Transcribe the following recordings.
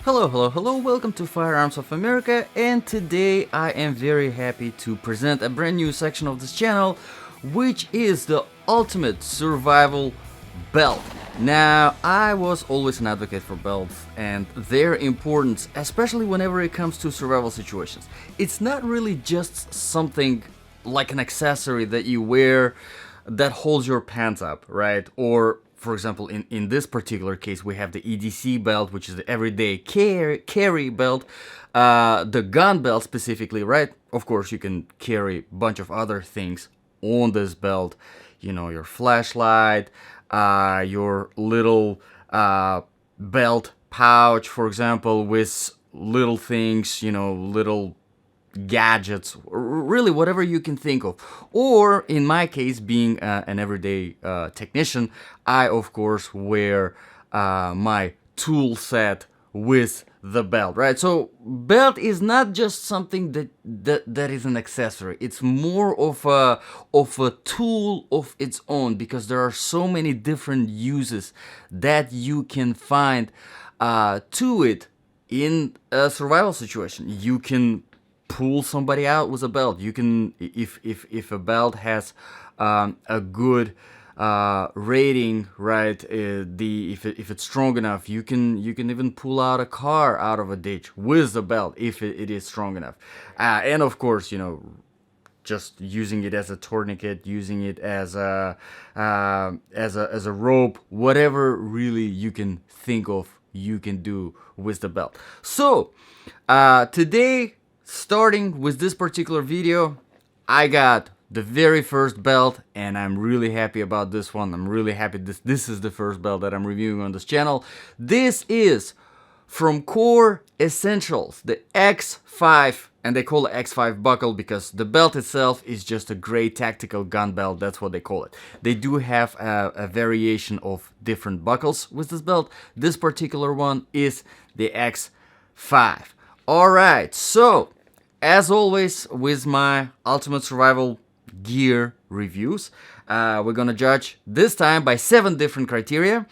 Hello, hello, hello, welcome to Firearms of America, and today I am very happy to present a brand new section of this channel, which is the ultimate survival belt. Now, I was always an advocate for belts and their importance, especially whenever it comes to survival situations. It's not really just something like an accessory that you wear that holds your pants up, right? Or for example, in this particular case, we have the EDC belt, which is the everyday carry belt, the gun belt specifically, right? Of course, you can carry a bunch of other things on this belt, you know, your flashlight, your little belt pouch, for example, with little things, you know, little gadgets, really whatever you can think of. Or in my case, being an everyday technician, I of course wear my tool set with the belt, right? So belt is not just something that is an accessory. It's more of a tool of its own, because there are so many different uses that you can find to it in a survival situation. You can pull somebody out with a belt. You can, if a belt has a good rating, right? If it's strong enough, you can even pull out a car out of a ditch with the belt if it is strong enough. And of course, you know, just using it as a tourniquet, using it as a rope, whatever really you can think of, you can do with the belt. So today, starting with this particular video, I got the very first belt, and I'm really happy about this one. I'm really happy this is the first belt that I'm reviewing on this channel. This is from Core Essentials, the X5, and they call it X5 buckle because the belt itself is just a great tactical gun belt. That's what they call it. They do have a variation of different buckles with this belt. This particular one is the X5. Alright, so as always with my ultimate survival gear reviews, we're gonna judge this time by 7 different criteria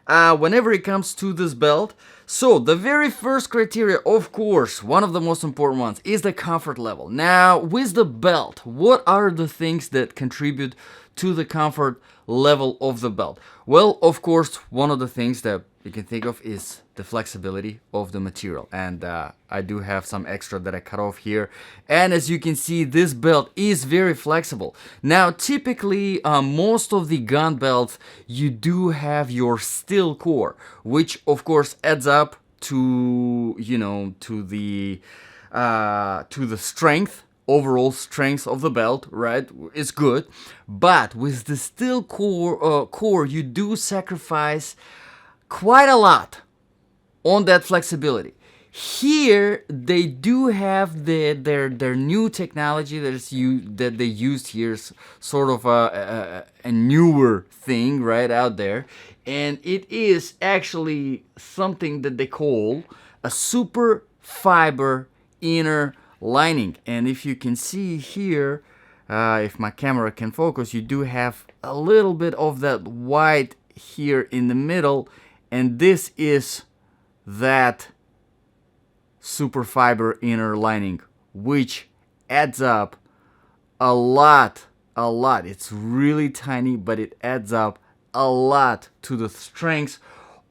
whenever it comes to this belt. So the very first criteria, of course, one of the most important ones, is the comfort level. Now with the belt, what are the things that contribute to the comfort level of the belt? Well, of course, one of the things that you can think of is the flexibility of the material, and I do have some extra that I cut off here, and as you can see, this belt is very flexible. Now typically most of the gun belts, you do have your steel core, which of course adds up to, you know, to the strength, overall strength of the belt, right? It's good, but with the steel core you do sacrifice quite a lot on that flexibility. Here they do have their new technology that they used here, sort of a newer thing right out there, and it is actually something that they call a super fiber inner lining. And if you can see here, if my camera can focus, you do have a little bit of that white here in the middle, and this is that super fiber inner lining, which adds up a lot. It's really tiny, but it adds up a lot to the strength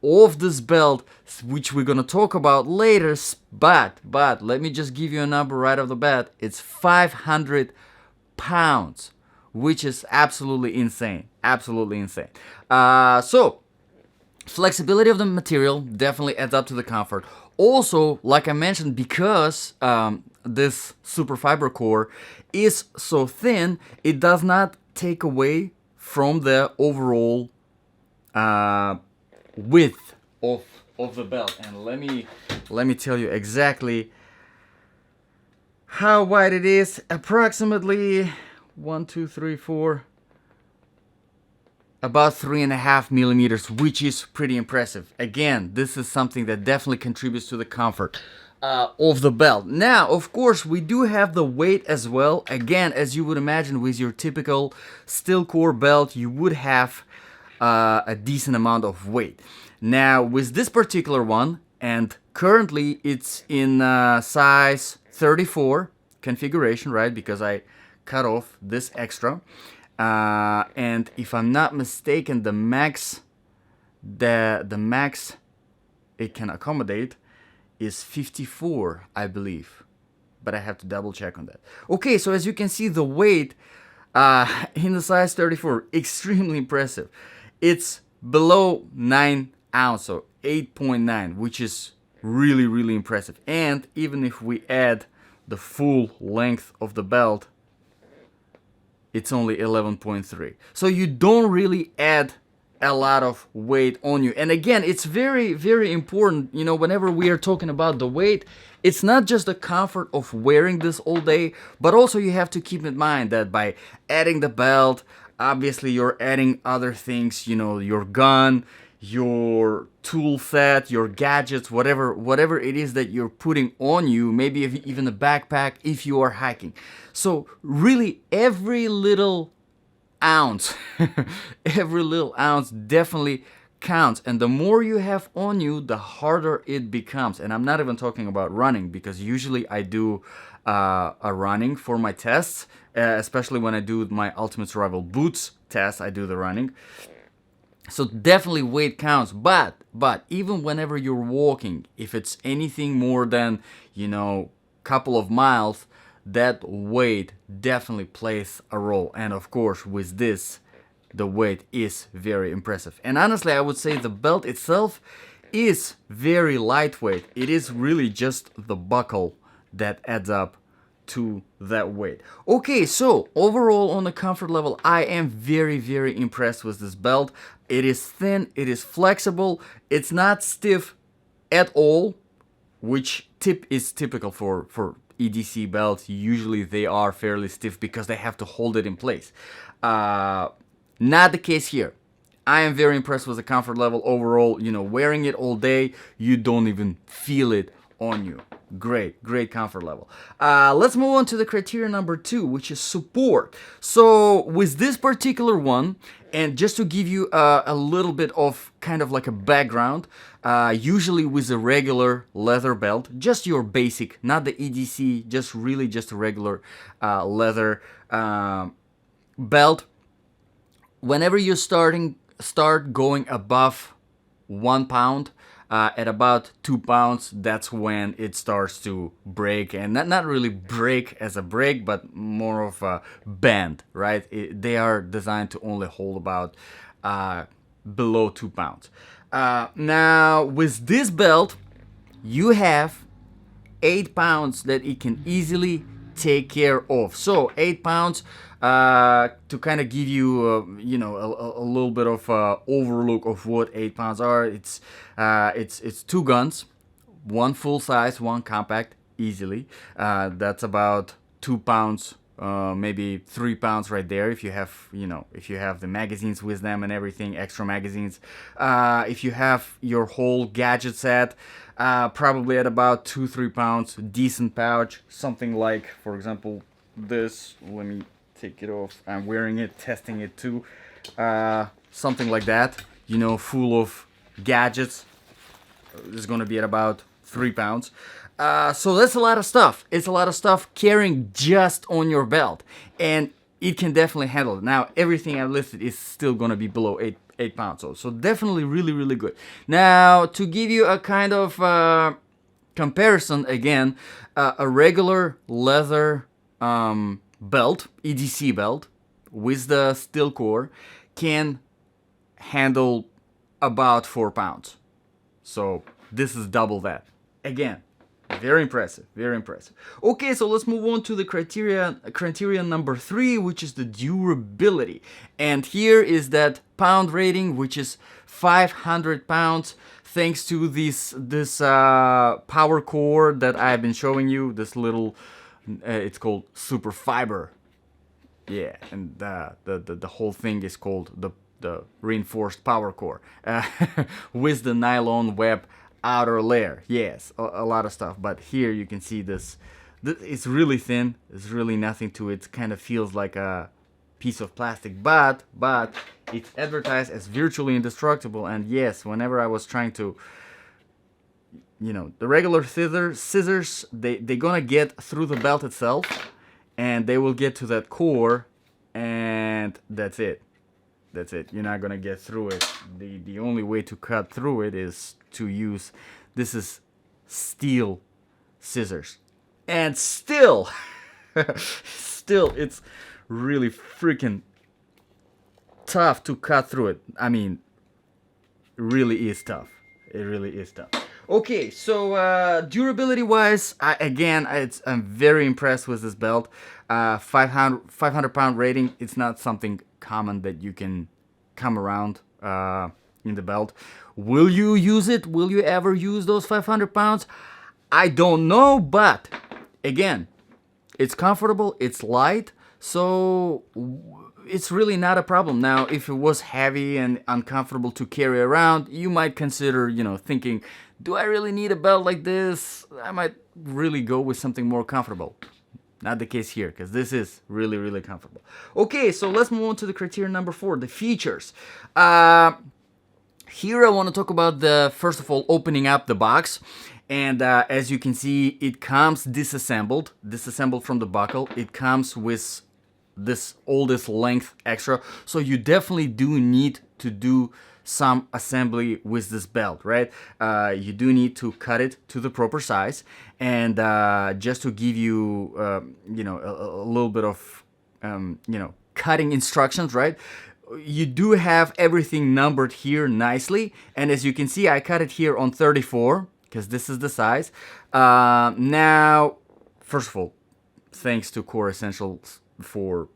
of this belt, which we're gonna talk about later. But let me just give you a number right off the bat. It's 500 pounds, which is absolutely insane. So flexibility of the material definitely adds up to the comfort. Also, like I mentioned, because this super fiber core is so thin, it does not take away from the overall width of the belt. And let me tell you exactly how wide it is. Approximately 1, 2, 3, 4. About 3.5 millimeters, which is pretty impressive. Again, this is something that definitely contributes to the comfort of the belt. Now, of course, we do have the weight as well. Again, as you would imagine, with your typical steel core belt, you would have a decent amount of weight. Now, with this particular one, and currently it's in size 34 configuration, right? Because I cut off this extra. And if I'm not mistaken, the max it can accommodate is 54, I believe, but I have to double check on that. Okay, so as you can see, the weight in the size 34, extremely impressive. It's below 9 ounce, so 8.9, which is really, really impressive. And even if we add the full length of the belt, it's only 11.3. So you don't really add a lot of weight on you. And again, it's very, very important, you know, whenever we are talking about the weight, it's not just the comfort of wearing this all day, but also you have to keep in mind that by adding the belt, obviously you're adding other things, you know, your gun, your tool set, your gadgets, whatever it is that you're putting on you, maybe even a backpack if you are hiking. So really every little ounce every little ounce definitely counts, and the more you have on you, the harder it becomes. And I'm not even talking about running, because usually I do a running for my tests, especially when I do my Ultimate Survival Boots test, I do the running. So definitely weight counts, but even whenever you're walking, if it's anything more than, you know, couple of miles, that weight definitely plays a role. And of course, with this, the weight is very impressive. And honestly, I would say the belt itself is very lightweight. It is really just the buckle that adds up to that weight. Okay, so overall on the comfort level, I am very, very impressed with this belt. It is thin, it is flexible, it's not stiff at all, which is typical for EDC belts. Usually they are fairly stiff because they have to hold it in place. Not the case here. I am very impressed with the comfort level overall. You know, wearing it all day, you don't even feel it on you. Great comfort level. Let's move on to the criteria number 2, which is support. So with this particular one, and just to give you a little bit of kind of like a background, usually with a regular leather belt, just your basic, not the EDC, just a regular leather belt, whenever you start going above 1 pound, at about 2 pounds, that's when it starts to break, and not really break as a break, but more of a bend, right? They are designed to only hold about below 2 pounds. Now, with this belt, you have 8 pounds that it can easily take care of. So 8 pounds, to kind of give you, you know, a little bit of overlook of what 8 pounds are. It's 2 guns, 1 full size, 1 compact, easily. That's about 2 pounds, maybe 3 pounds right there. If you have, you know, if you have the magazines with them and everything, extra magazines. If you have your whole gadget set, probably at about 2-3 pounds. Decent pouch, something like, for example, this. Let me take it off. I'm wearing it, testing it too. Something like that, you know, full of gadgets. It's gonna be at about 3 pounds. So that's a lot of stuff. It's a lot of stuff carrying just on your belt, and it can definitely handle it. Now, everything I listed is still gonna be below 8 pounds. So definitely really good. Now, to give you a kind of comparison, again, a regular leather belt, EDC belt, with the steel core can handle about 4 pounds. So this is double that. Again, very impressive, very impressive. Okay, so let's move on to the criteria number 3, which is the durability. And here is that pound rating, which is 500 pounds, thanks to this power core that I've been showing you, this little, it's called super fiber. Yeah, and the whole thing is called the reinforced power core with the nylon web outer layer. Yes, a lot of stuff. But here you can see this it's really thin. There's really nothing to it. It kind of feels like a piece of plastic, but it's advertised as virtually indestructible. And yes, whenever I was trying to, the regular scissors, they're gonna get through the belt itself, and they will get to that core, and that's it. That's it. You're not gonna get through it. The only way to cut through it is to use, this is steel scissors, and still it's really freaking tough to cut through it. I mean, it really is tough. It really is tough. Okay, so durability wise, I'm very impressed with this belt. 500 pound rating. It's not something common that you can come around in the belt. Will you use it? Will you ever use those 500 pounds? I don't know, but again, it's comfortable, it's light, so it's really not a problem. Now, if it was heavy and uncomfortable to carry around, you might consider, thinking, do I really need a belt like this? I might really go with something more comfortable. Not the case here, because this is really, really comfortable. Okay, so let's move on to the criteria number 4, the features. Here I want to talk about first of all, opening up the box. And as you can see, it comes disassembled from the buckle. It comes with all this length extra. So you definitely do need to do some assembly with this belt, right? You do need to cut it to the proper size, and just to give you a little bit of cutting instructions, right? You do have everything numbered here nicely, and as you can see, I cut it here on 34 because this is the size. Now, first of all, thanks to Core Essentials for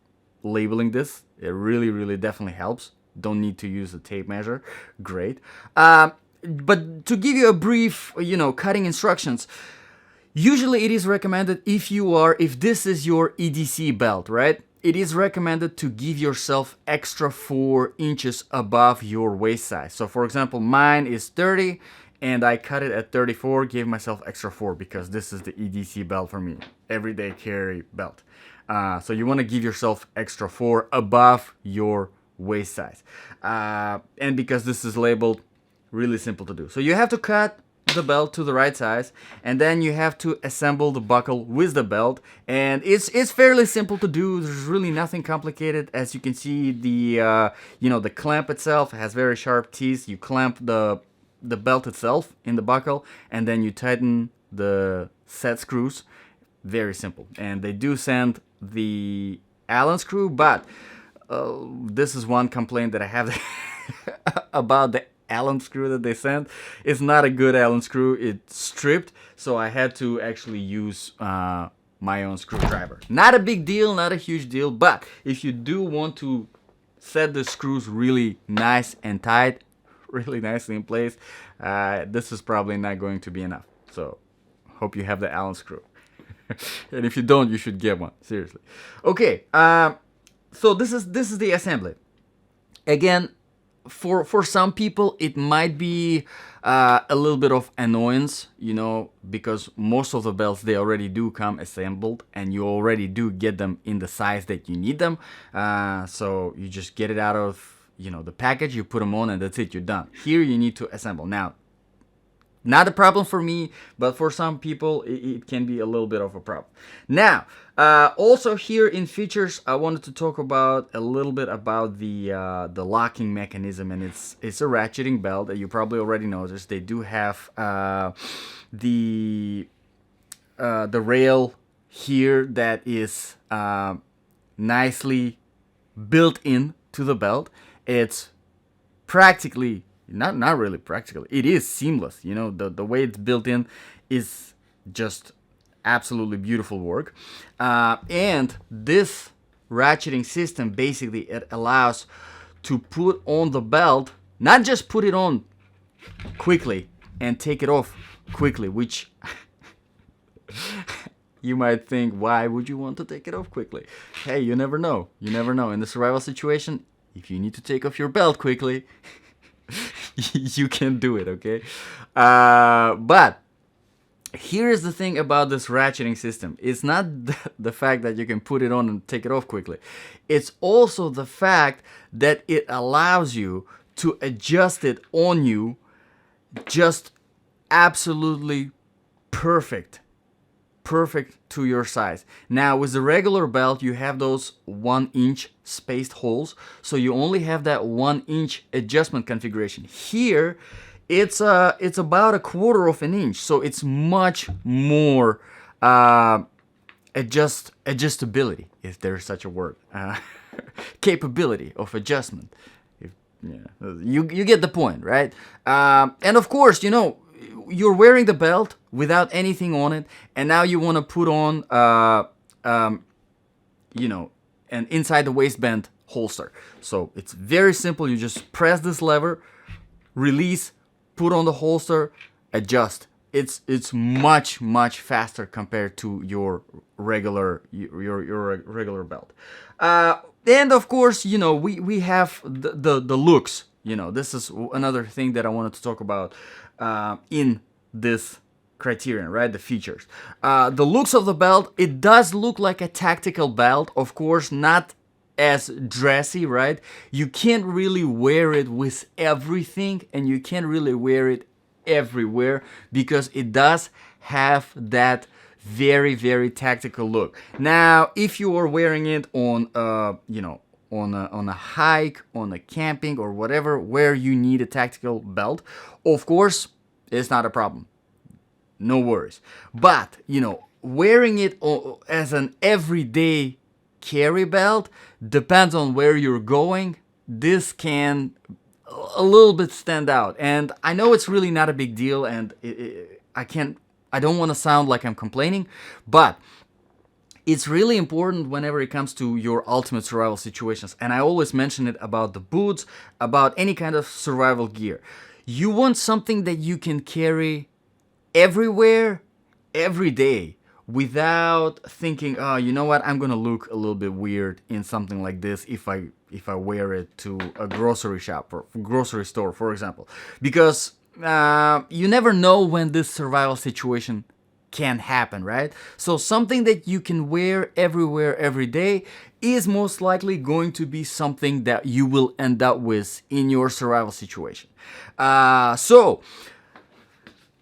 labeling this. It really, really definitely helps. Don't need to use a tape measure. Great. But to give you a brief, cutting instructions, usually it is recommended if this is your EDC belt, right? It is recommended to give yourself extra 4 inches above your waist size. So for example, mine is 30 and I cut it at 34, gave myself extra 4 because this is the EDC belt for me, everyday carry belt. So you want to give yourself extra 4 above your waist size. And because this is labeled, really simple to do. So you have to cut the belt to the right size, and then you have to assemble the buckle with the belt, and it's fairly simple to do. There's really nothing complicated. As you can see, the clamp itself has very sharp teeth. You clamp the belt itself in the buckle, and then you tighten the set screws. Very simple. And they do send the Allen screw, but this is one complaint that I have about the Allen screw that they sent. It's not a good Allen screw. It's stripped, so I had to actually use my own screwdriver. Not a big deal, not a huge deal, but if you do want to set the screws really nice and tight, really nicely in place, this is probably not going to be enough. So hope you have the Allen screw. And if you don't, you should get one, seriously. Okay, so this is the assembly. Again, for some people it might be a little bit of annoyance, because most of the belts, they already do come assembled, and you already do get them in the size that you need them. So you just get it out of the package, you put them on, and that's it, you're done. Here you need to assemble. Now, not a problem for me, but for some people it can be a little bit of a problem. Now, also here in features, I wanted to talk about a little bit about the locking mechanism, and it's a ratcheting belt that you probably already noticed. They do have the rail here that is nicely built in to the belt. It's practically not really practical. It is seamless. The way it's built in is just absolutely beautiful work. And this ratcheting system, basically, it allows to put on the belt, not just put it on quickly and take it off quickly, which you might think, why would you want to take it off quickly? Hey, you never know. You never know. In the survival situation, if you need to take off your belt quickly, you can do it, okay? But here is the thing about this ratcheting system. It's not the fact that you can put it on and take it off quickly. It's also the fact that it allows you to adjust it on you just absolutely perfect. Perfect to your size. Now with the regular belt you have those 1-inch spaced holes, so you only have that 1-inch adjustment configuration. Here it's about 1/4 of an inch, so it's much more adjustability, if there's such a word, capability of adjustment. Yeah, you get the point, right? And of course, you know, you're wearing the belt without anything on it, and now you want to put on, you know, an inside the waistband holster. So it's very simple. You just press this lever, release, put on the holster, adjust. It's much faster compared to your regular regular belt. And of course, you know, we have the looks. You know, this is another thing that I wanted to talk about in this criterion, right? The features. The looks of the belt, it does look like a tactical belt, of course, not as dressy, right? You can't really wear it with everything, and you can't really wear it everywhere, because it does have that very tactical look. Now if you are wearing it on you know, on a hike, on a camping or whatever, where you need a tactical belt, of course it's not a problem, no worries. But you know, wearing it as an everyday carry belt, depends on where you're going, this can a little bit stand out. And I know it's really not a big deal, and I don't want to sound like I'm complaining, but it's really important whenever it comes to your ultimate survival situations. And I always mention it about the boots, about any kind of survival gear. You want something that you can carry everywhere, every day, without thinking, oh, you know what, I'm gonna look a little bit weird in something like this if I wear it to a grocery shop or grocery store, for example. Because you never know when this survival situation can happen, right? So something that you can wear everywhere, every day, is most likely going to be something that you will end up with in your survival situation. So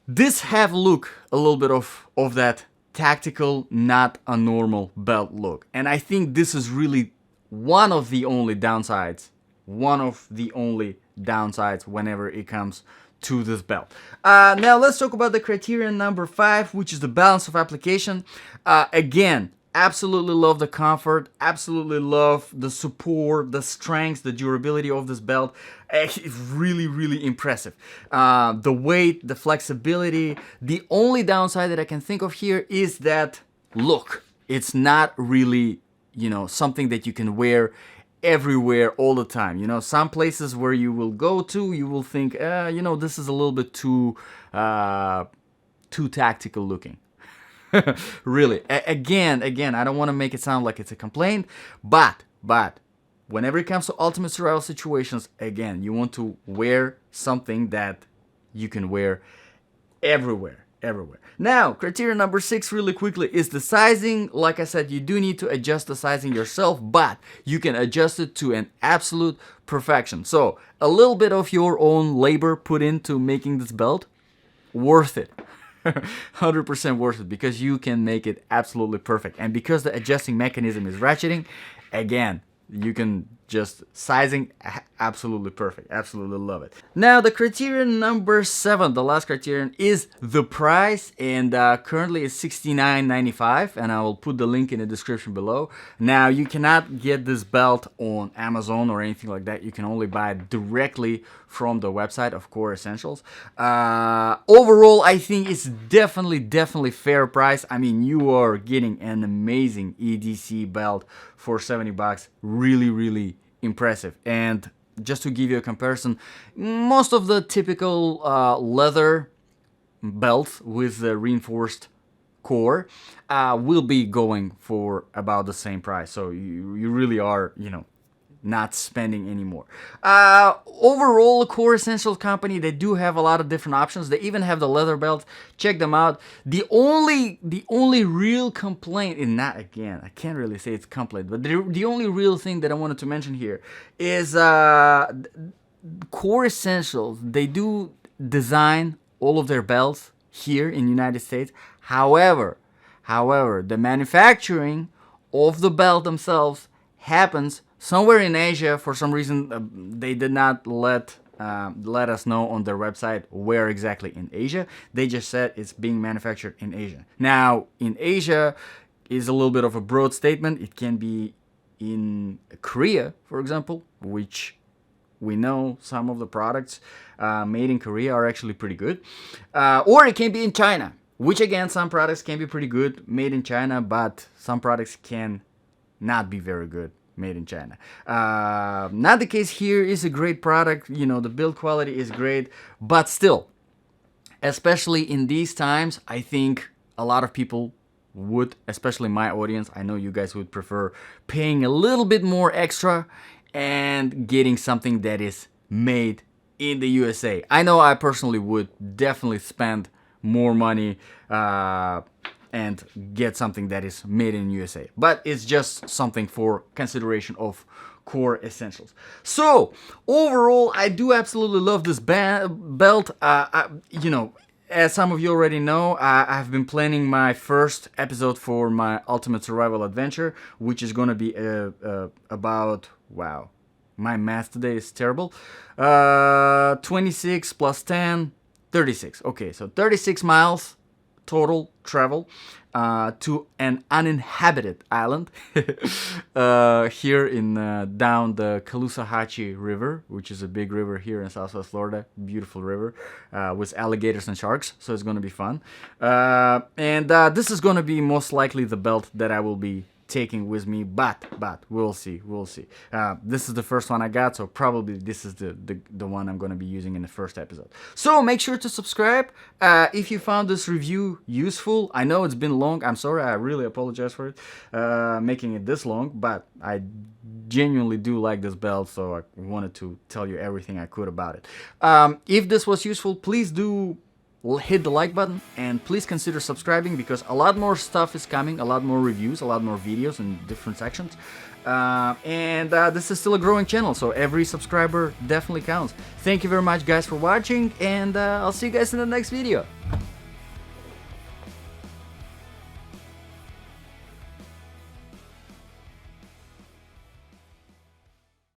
this have look a little bit of that tactical, not a normal belt look. And I think this is really one of the only downsides whenever it comes to this belt. Now let's talk about the criterion number 5, which is the balance of application. Again, absolutely love the comfort, absolutely love the support, the strength, the durability of this belt. It's really impressive. The weight, the flexibility. The only downside that I can think of here is that look. It's not really, you know, something that you can wear everywhere all the time. You know, some places where you will go to, you will think, you know, this is a little bit too tactical looking. Really, again, I don't want to make it sound like it's a complaint, but whenever it comes to ultimate survival situations, again, you want to wear something that you can wear everywhere. Now, criterion number 6, really quickly, is the sizing. Like I said, you do need to adjust the sizing yourself, but you can adjust it to an absolute perfection. So a little bit of your own labor put into making this belt, worth it. 100% worth it, because you can make it absolutely perfect. And because the adjusting mechanism is ratcheting, again, you can just sizing absolutely perfect. Absolutely love it. Now the criterion number 7, the last criterion, is the price, and currently it's $69.95, and I will put the link in the description below. Now you cannot get this belt on Amazon or anything like that. You can only buy it directly from the website of Core Essentials. Overall, I think it's definitely fair price. I mean, you are getting an amazing EDC belt for $70. Really impressive. And just to give you a comparison, most of the typical leather belts with the reinforced core will be going for about the same price. So you really are, you know, not spending anymore. Overall, Core Essentials company, they do have a lot of different options. They even have the leather belts. Check them out. The only real complaint, and not, again, I can't really say it's complaint, but the only real thing that I wanted to mention here is Core Essentials. They do design all of their belts here in the United States. However, the manufacturing of the belt themselves happens somewhere in Asia. For some reason, they did not let us know on their website where exactly in Asia. They just said it's being manufactured in Asia. Now, in Asia is a little bit of a broad statement. It can be in Korea, for example, which we know some of the products made in Korea are actually pretty good. Or it can be in China, which again, some products can be pretty good made in China, but some products can not be very good made in China. Not the case here. Is a great product, you know, the build quality is great, but still, especially in these times, I think a lot of people would, especially my audience, I know you guys would prefer paying a little bit more extra and getting something that is made in the USA. I know I personally would definitely spend more money and get something that is made in USA, but it's just something for consideration of core essentials. So overall, I do absolutely love this belt. You know, as some of you already know, I've been planning my first episode for my Ultimate Survival Adventure, which is going to be about, wow, my math today is terrible, 26 plus 10, 36. Okay, so 36 miles total travel to an uninhabited island here in down the Caloosahatchee River, which is a big river here in Southwest Florida. Beautiful river with alligators and sharks, so it's going to be fun. And this is going to be most likely the belt that I will be taking with me, but we'll see. This is the first one I got, so probably this is the one I'm going to be using in the first episode. So make sure to subscribe if you found this review useful. I know it's been long. I'm sorry. I really apologize for it, making it this long, but I genuinely do like this belt, so I wanted to tell you everything I could about it. If this was useful, please do hit the like button, and please consider subscribing, because a lot more stuff is coming, a lot more reviews, a lot more videos in different sections, and this is still a growing channel, so every subscriber definitely counts. Thank you very much, guys, for watching, and I'll see you guys in the next video.